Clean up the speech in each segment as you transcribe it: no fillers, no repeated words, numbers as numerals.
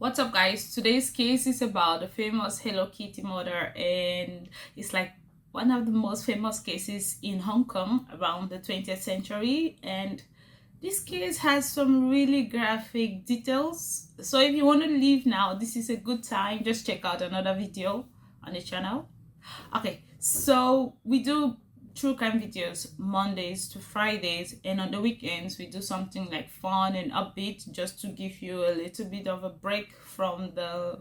What's up, guys? Today's case is about the famous Hello Kitty murder, and it's like one of the most famous cases in Hong Kong around the 20th century. And this case has some really graphic details. So if you want to leave now, this is a good time. Just check out another video on the channel. Okay, so we do true crime videos Mondays to Fridays, and on the weekends we do something like fun and upbeat, just to give you a little bit of a break from the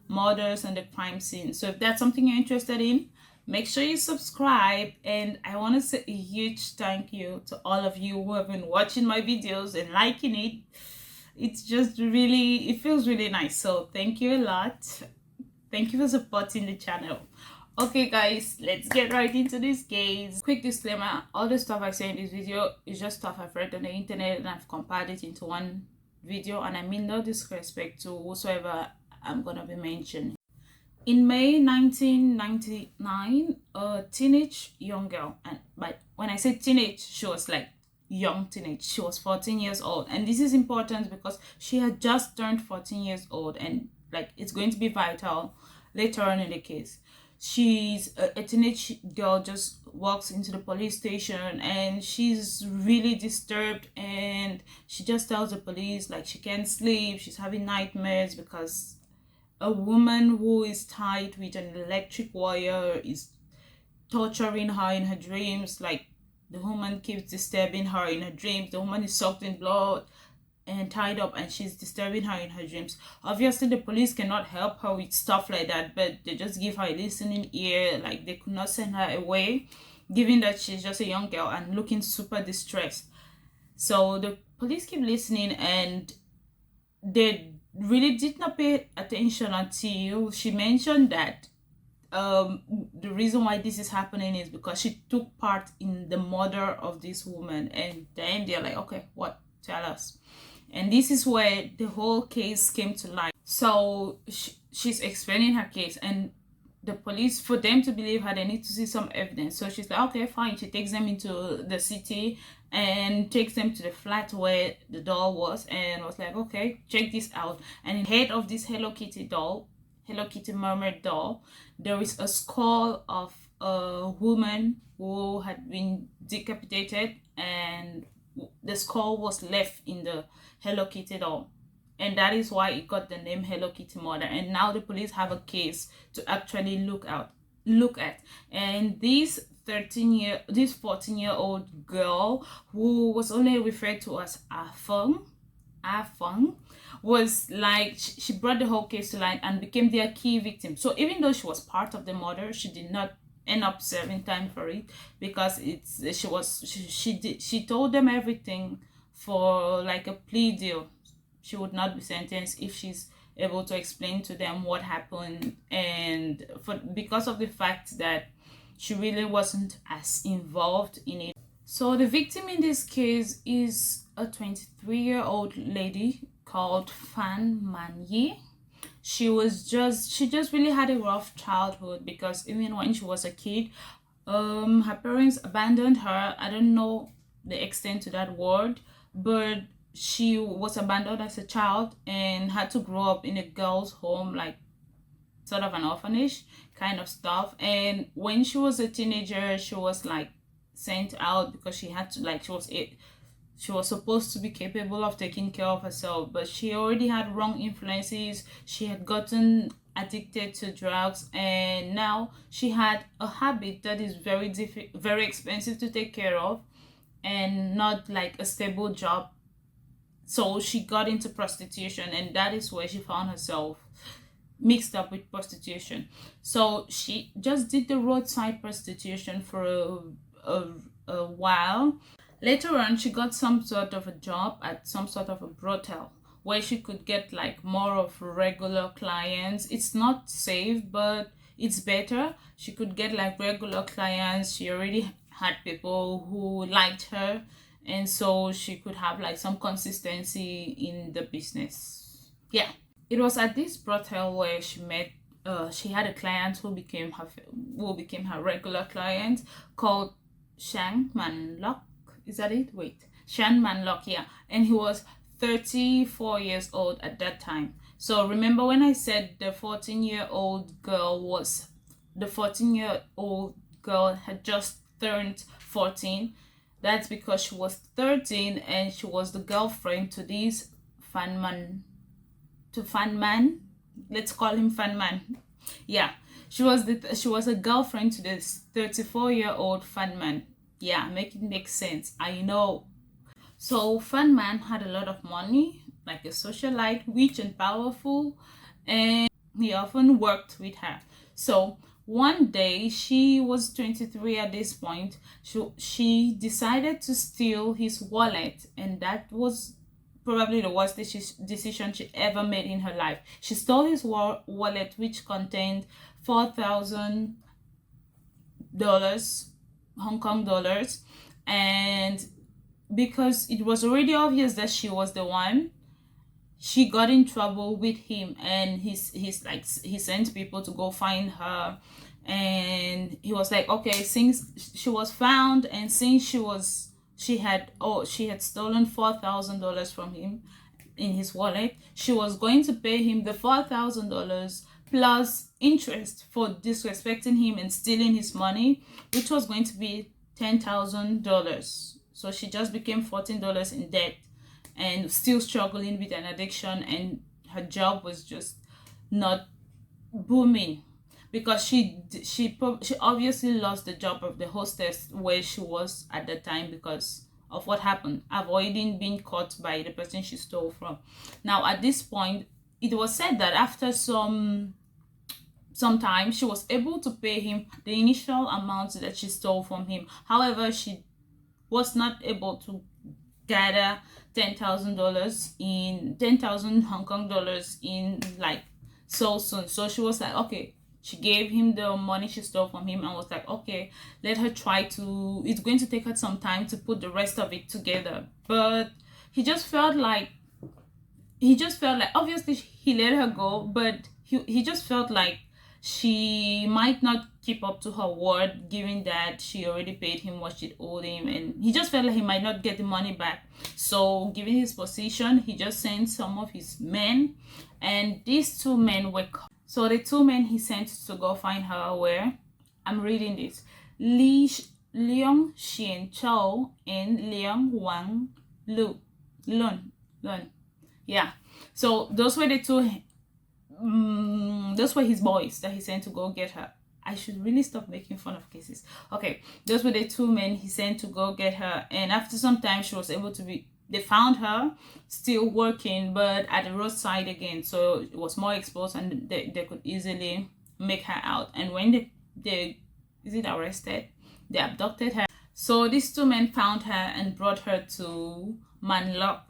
murders and the crime scene. So if that's something you're interested in, make sure you subscribe. And I want to say a huge thank you to all of you who have been watching my videos and liking it. It's just really, it feels really nice, so thank you a lot. Thank you for supporting the channel. Okay, guys, let's get right into this case. Quick disclaimer: all the stuff I say in this video is just stuff I've read on the internet and I've compiled it into one video, and I mean no disrespect to whosoever I'm gonna be mentioning. In May 1999, a teenage young girl, and but when I say teenage, she was like young teenage. She was 14 years old, and this is important because she had just turned 14 years old, and like it's going to be vital later on in the case. She's a teenage girl, just walks into the police station and she's really disturbed, and she just tells the police like she can't sleep, she's having nightmares because a woman who is tied with an electric wire is torturing her in her dreams. Like, the woman keeps disturbing her in her dreams. The woman is soaked in blood and tied up, and she's disturbing her in her dreams. Obviously the police cannot help her with stuff like that, but they just give her a listening ear. Like, they could not send her away, given that she's just a young girl and looking super distressed. So the police keep listening, and they really did not pay attention until she mentioned that the reason why this is happening is because she took part in the murder of this woman. And then they're like, okay, what? Tell us. And this is where the whole case came to light. So she's explaining her case, and the police, for them to believe her, they need to see some evidence. So she's like, okay, fine. She takes them into the city and takes them to the flat where the doll was, and was like, okay, check this out. And in the head of this Hello Kitty doll, Hello Kitty mermaid doll, there is a skull of a woman who had been decapitated, and the skull was left in the Hello Kitty doll, and that is why it got the name Hello Kitty murder. And now the police have a case to actually look at. And this 14-year-old girl, who was only referred to as Afeng, was like, she brought the whole case to light and became their key victim. So even though she was part of the murder, she did not end up serving time for it, because she told them everything for like a plea deal. She would not be sentenced if she's able to explain to them what happened, and because of the fact that she really wasn't as involved in it. So the victim in this case is a 23-year-old lady called Man-yee. She just really had a rough childhood, because even when she was a kid, her parents abandoned her. I don't know the extent to that word, but she was abandoned as a child and had to grow up in a girls' home, like sort of an orphanage kind of stuff. And when she was a teenager, she was like sent out because she had to, like, she was supposed to be capable of taking care of herself, but she already had wrong influences. She had gotten addicted to drugs, and now she had a habit that is very expensive to take care of, and not like a stable job. So she got into prostitution, and that is where she found herself mixed up with prostitution. So she just did the roadside prostitution for a while. Later on, she got some sort of a job at some sort of a brothel, where she could get like more of regular clients. It's not safe, but it's better. She could get like regular clients. She already had people who liked her, and so she could have like some consistency in the business. Yeah, it was at this brothel where she met she had a client who became her regular client, called Shang Manlok. Is that it? Wait, Shan Manlok, yeah. And he was 34 years old at that time. So remember when I said the 14-year-old girl was the 14-year-old girl had just turned 14? That's because she was 13 and she was the girlfriend to this fan man. To fan man, let's call him fan man. Yeah, she was a girlfriend to this 34-year-old fan man. Yeah, make it make sense. I know. So fan man had a lot of money, like a socialite, rich and powerful, and he often worked with her. So one day, she was 23 at this point. She decided to steal his wallet, and that was probably the worst decision she ever made in her life. She stole his wallet, which contained $4,000, Hong Kong dollars, and because it was already obvious that she was the one, she got in trouble with him, and he's like, he sent people to go find her, and he was like, okay, since she was found and since she had stolen $4,000 from him in his wallet, she was going to pay him the $4,000 plus interest for disrespecting him and stealing his money, which was going to be $10,000. So she just became $14 in debt and still struggling with an addiction, and her job was just not booming because she obviously lost the job of the hostess where she was at the time because of what happened, avoiding being caught by the person she stole from. Now at this point, it was said that after some time she was able to pay him the initial amount that she stole from him. However, she was not able to gather $10,000 Hong Kong dollars in like so soon. So she was like, okay, she gave him the money she stole from him and was like, okay, let her try to, it's going to take her some time to put the rest of it together. But he just felt like obviously he let her go, but he just felt like she might not keep up to her word, given that she already paid him what she owed him, and he just felt like he might not get the money back. So given his position, he just sent some of his men, and these two men were so the two men he sent to go find her were, I'm reading this, Leong Xian Chow and Leong Wang Lun. Yeah, so those were the two. Those were his boys that he sent to go get her. I should really stop making fun of cases. Okay, those were the two men he sent to go get her, and after some time, she was able to be. They found her still working, but at the roadside again, so it was more exposed, and they could easily make her out. And when they arrested, they abducted her. So these two men found her and brought her to Manlok.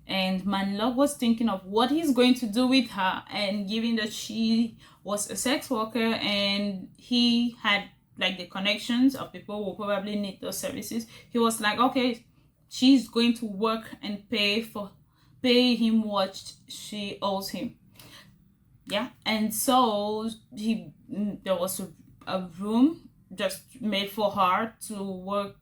And Manlok was thinking of what he's going to do with her, and given that she was a sex worker and he had like the connections of people who probably need those services, he was like, okay, she's going to work and pay him what she owes him. Yeah, and so there was a room just made for her to work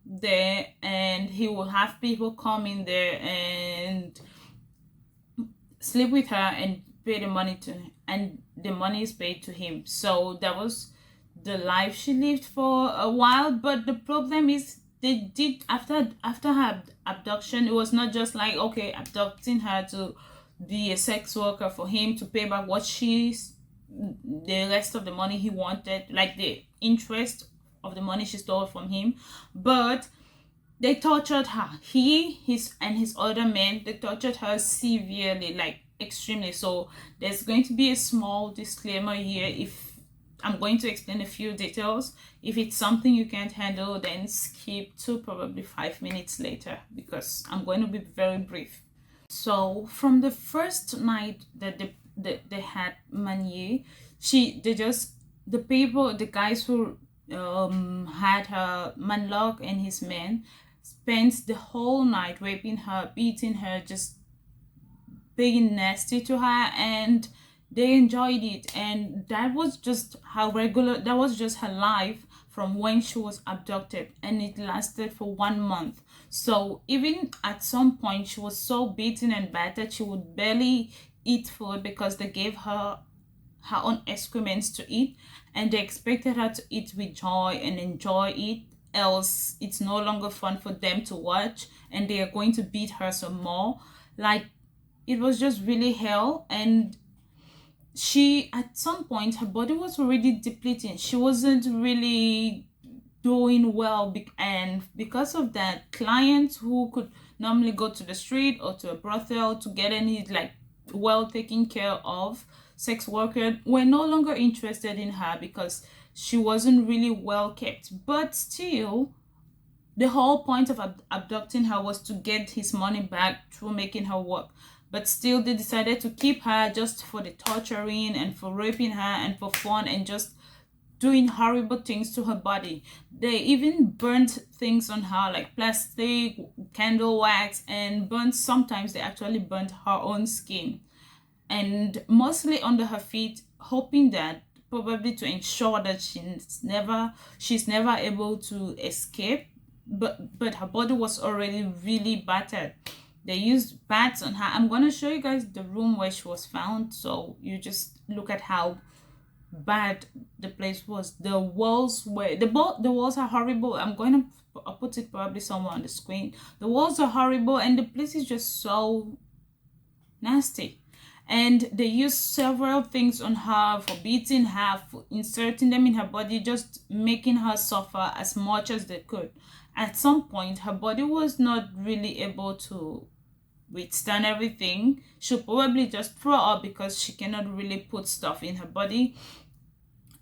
there, and he will have people come in there and sleep with her and pay the money and the money is paid to him. So that was the life she lived for a while. But the problem is, they did after her abduction, it was not just like, okay, abducting her to be a sex worker for him to pay back the rest of the money he wanted, like the interest of the money she stole from him, but they tortured her. His other men, they tortured her severely, like extremely. So there's going to be a small disclaimer here. If I'm going to explain a few details, if it's something you can't handle, then skip to probably 5 minutes later, because I'm going to be very brief. So from the first night that they had manyee, the guys who had her, Manlok and his men, spent the whole night raping her, beating her, just being nasty to her, and they enjoyed it. And that was just her life from when she was abducted, and it lasted for 1 month. So even at some point, she was so beaten and battered, she would barely eat food because they gave her own excrements to eat, and they expected her to eat with joy and enjoy it, else it's no longer fun for them to watch, and they are going to beat her some more. Like, it was just really hell. And she, at some point, her body was already depleting, she wasn't really doing well, and because of that, clients who could normally go to the street or to a brothel to get any like well taken care of sex worker were no longer interested in her because she wasn't really well kept. But still, the whole point of abducting her was to get his money back through making her work. But still, they decided to keep her just for the torturing and for raping her and for fun and just doing horrible things to her body. They even burnt things on her like plastic, candle wax, and burnt, sometimes they actually burnt her own skin, and mostly under her feet, hoping that, probably to ensure that she's never able to escape. But her body was already really battered. They used bats on her. I'm gonna show you guys the room where she was found, so you just look at how bad the place was. The walls were the walls are horrible. I'm going to I'll put it probably somewhere on the screen. The walls are horrible, and the place is just so nasty. And they used several things on her, for beating her, for inserting them in her body, just making her suffer as much as they could. At some point, her body was not really able to withstand everything. She'll probably just throw up because she cannot really put stuff in her body,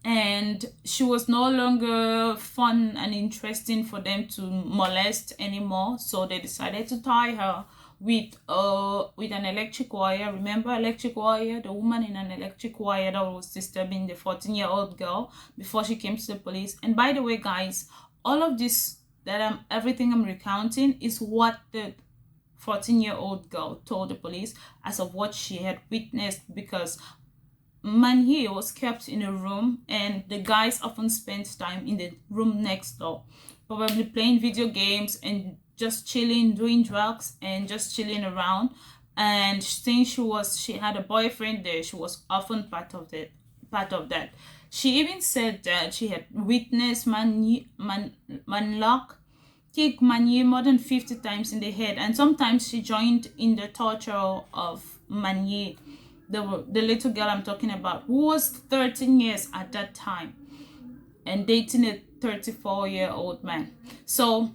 and she was no longer fun and interesting for them to molest anymore. So they decided to tie her with an electric wire. Remember electric wire, the woman in an electric wire that was disturbing the 14-year-old girl before she came to the police. And by the way, guys, all of this everything I'm recounting is what the 14-year-old girl told the police as of what she had witnessed, because manyee was kept in a room, and the guys often spent time in the room next door, probably playing video games and just chilling, doing drugs and just chilling around. And since she had a boyfriend there, she was often part of that. She even said that she had witnessed manlok kick manyee more than 50 times in the head, and sometimes she joined in the torture of manyee, the little girl I'm talking about, who was 13 years at that time and dating a 34-year-old man. So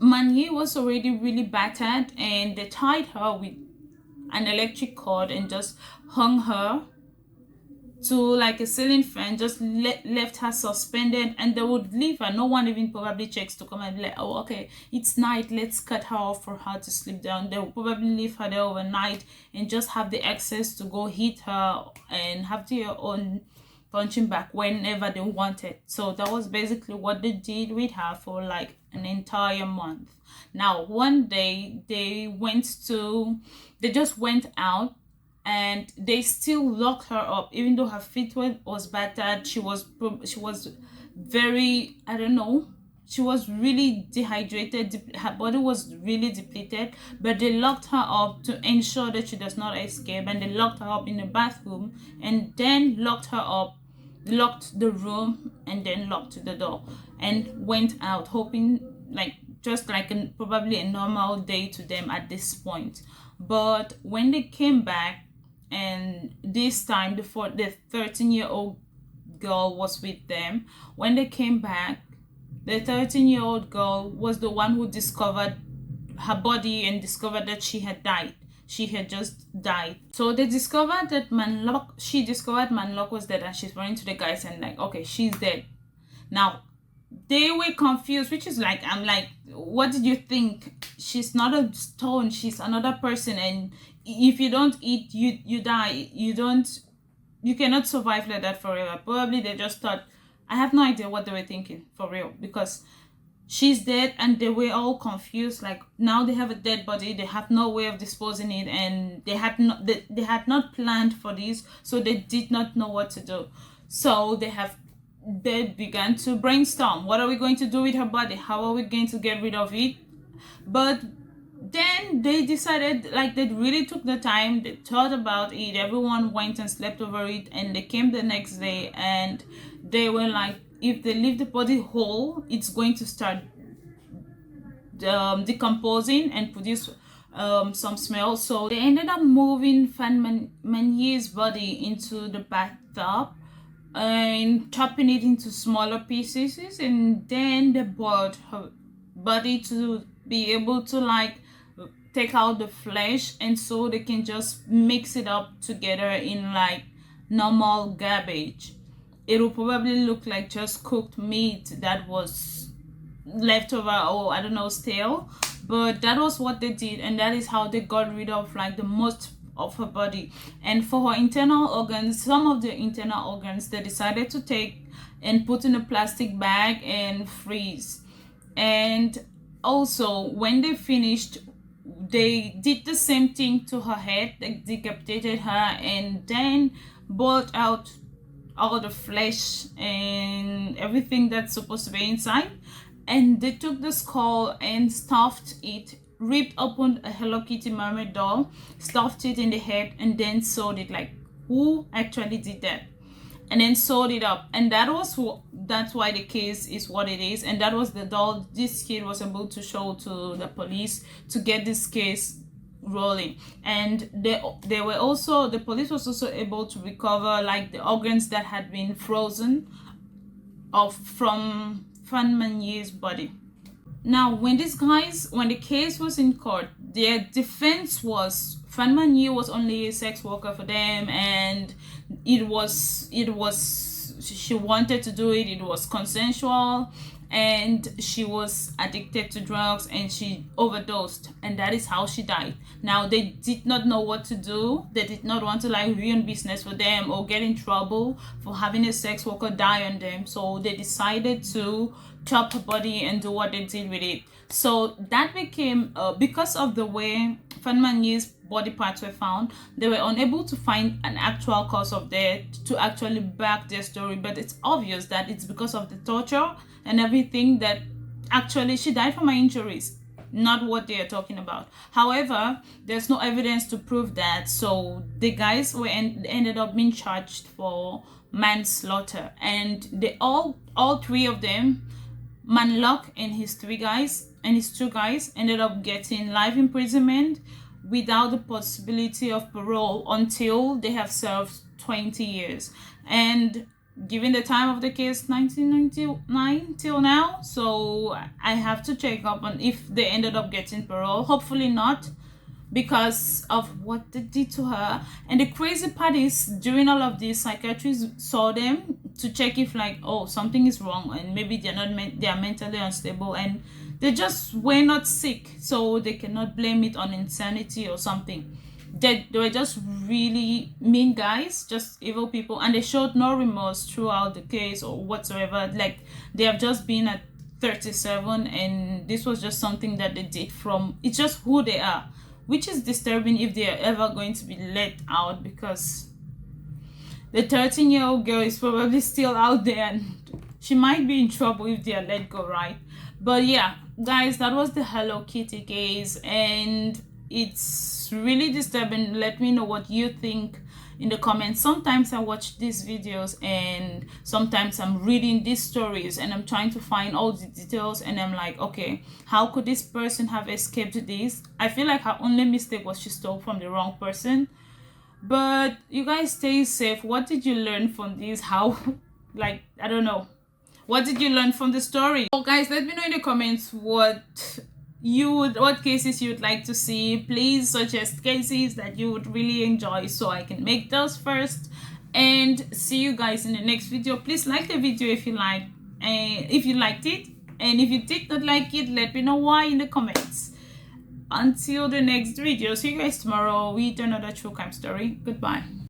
manyee was already really battered, and they tied her with an electric cord and just hung her to like a ceiling fan, just left her suspended, and they would leave her. No one even probably checks to come and be like, oh, okay, it's night, let's cut her off for her to sleep down. They will probably leave her there overnight and just have the access to go hit her and have their own punching back whenever they wanted. So that was basically what they did with her for like an entire month. Now one day they just went out, and they still locked her up even though her feet was battered. She was very, I don't know, she was really dehydrated, her body was really depleted, but they locked her up to ensure that she does not escape. And they locked her up in the bathroom, and then locked the room, and then locked the door, and went out, hoping like just like probably a normal day to them at this point. But when they came back, and this time the 13-year-old girl was with them, when they came back, the 13-year-old girl was the one who discovered her body and discovered that she had died. She had just died. So they discovered that Manlok was dead, and she's running to the guys and like, okay, she's dead. Now they were confused, which is like, I'm like, what did you think? She's not a stone, she's another person, and if you don't eat, you die. You cannot survive like that forever. Probably they just thought, I have no idea what they were thinking for real, because she's dead, and they were all confused. Like, now they have a dead body, they have no way of disposing it, and they had not planned for this, so they did not know what to do. So they have they began to brainstorm. What are we going to do with her body? How are we going to get rid of it? But then they decided, like, they really took the time, they thought about it, everyone went and slept over it, and they came the next day and they were like, if they leave the body whole, it's going to start decomposing and produce some smell. So they ended up moving Manyee's body into the bathtub and chopping it into smaller pieces, and then they brought her body to be able to like take out the flesh, and so they can just mix it up together in like normal garbage. It will probably look like just cooked meat that was leftover, or I don't know, stale, but that was what they did, and that is how they got rid of like the most of her body. And for her internal organs, some of the internal organs, they decided to take and put in a plastic bag and freeze. And also when they finished, they did the same thing to her head. They decapitated her and then boiled out all the flesh and everything that's supposed to be inside, and they took the skull and stuffed it, ripped open a Hello Kitty mermaid doll, stuffed it in the head, and then sewed it. Like, who actually did that? And then sewed it up, and that's why the case is what it is. And that was the doll this kid was able to show to the police to get this case rolling. And they were also, the police was also able to recover like the organs that had been frozen off from Manyee's body. Now, when the case was in court, their defense was Manyee was only a sex worker for them, and it was she wanted to do it. It was consensual, and she was addicted to drugs, and she overdosed, and that is how she died. Now, they did not know what to do. They did not want to like ruin business for them or get in trouble for having a sex worker die on them, so they decided to chop her body and do what they did with it. So that became because of the way Manyee's body parts were found, they were unable to find an actual cause of death to actually back their story. But it's obvious that it's because of the torture and everything that actually she died from her injuries, not what they are talking about. However, there's no evidence to prove that, so the guys were ended up being charged for manslaughter, and they all three of them, Manlok and his two guys, ended up getting life imprisonment without the possibility of parole until they have served 20 years. And given the time of the case, 1999 till now, so I have to check up on if they ended up getting parole. Hopefully not, because of what they did to her. And the crazy part is, during all of this, psychiatrists saw them to check if like, oh, something is wrong, and maybe they are mentally unstable, and they just were not sick, so they cannot blame it on insanity or something. They were just really mean guys, just evil people, and they showed no remorse throughout the case or whatsoever. Like, they have just been at 37, and this was just something that they did from, it's just who they are, which is disturbing if they are ever going to be let out, because the 13-year-old girl is probably still out there, and she might be in trouble if they are let go, right? But yeah, guys, that was the Hello Kitty case, and it's really disturbing. Let me know what you think in the comments. Sometimes I watch these videos, and sometimes I'm reading these stories, and I'm trying to find all the details, and I'm like, okay, how could this person have escaped this? I feel like her only mistake was she stole from the wrong person. But you guys stay safe. What did you learn from this? How, like, I don't know, what did you learn from the story? So guys, let me know in the comments what cases you'd like to see. Please suggest cases that you would really enjoy, so I can make those first. And see you guys in the next video. Please like the video if you liked it, and if you did not like it, let me know why in the comments. Until the next video, see you guys tomorrow with another true crime story. Goodbye.